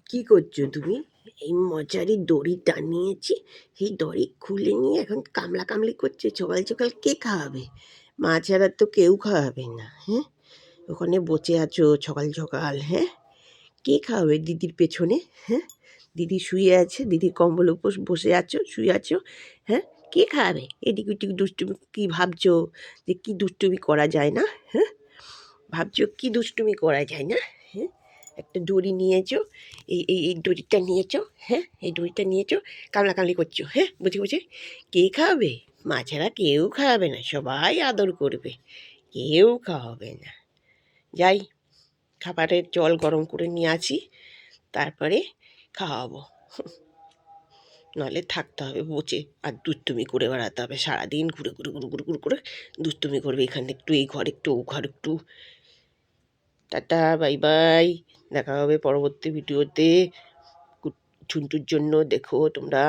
কি করছো তুমি? এই মশারির দড়ি টানিয়েছি, সেই দড়ি খুলে নিয়ে এখন কামড়ি করছে। সকাল সকাল কে খাওয়াবে? মা ছাড়া তো কেউ খাওয়াবে না। হ্যাঁ, ওখানে বসে আছো সকাল সকাল। হ্যাঁ, কে খাওয়াবে দিদির পেছনে? হ্যাঁ, দিদি শুয়ে আছে, দিদির কম্বল উপর বসে আছো, শুয়ে আছো। হ্যাঁ, কে খাওয়াবে? এদিক ওদিক দুষ্টুমি কি ভাবছো? যে কি দুষ্টুমি করা যায় না? হ্যাঁ, ভাবছো কি দুষ্টুমি করা যায় না? হ্যাঁ, একটা দড়ি নিয়েছো, এই দড়িটা নিয়েছো। হ্যাঁ, এই দড়িটা নিয়েছো, কামড়াকামড়ি করছো। হ্যাঁ, বুঝে বুঝে। কে খাওয়াবে? মা ছাড়া কেউ খাওয়াবে না, সবাই আদর করবে, কেউ খাওয়াবে না। যাই, খাবারের জল গরম করে নিয়ে আসি, তারপরে খাওয়াবো। নাহলে থাকতে হবে বসে আর দুষ্টুমি করে বেড়াতে হবে সারাদিন, ঘুরে ঘুরে ঘুরে ঘুরে ঘুরে করে দুষ্টুমি করবে। এখানে একটু, এই ঘর একটু, ও ঘর একটু। Tata, bye bye. দেখা হবে পরবর্তী ভিডিওতে। ঝুন্টুর জন্য দেখো তোমরা।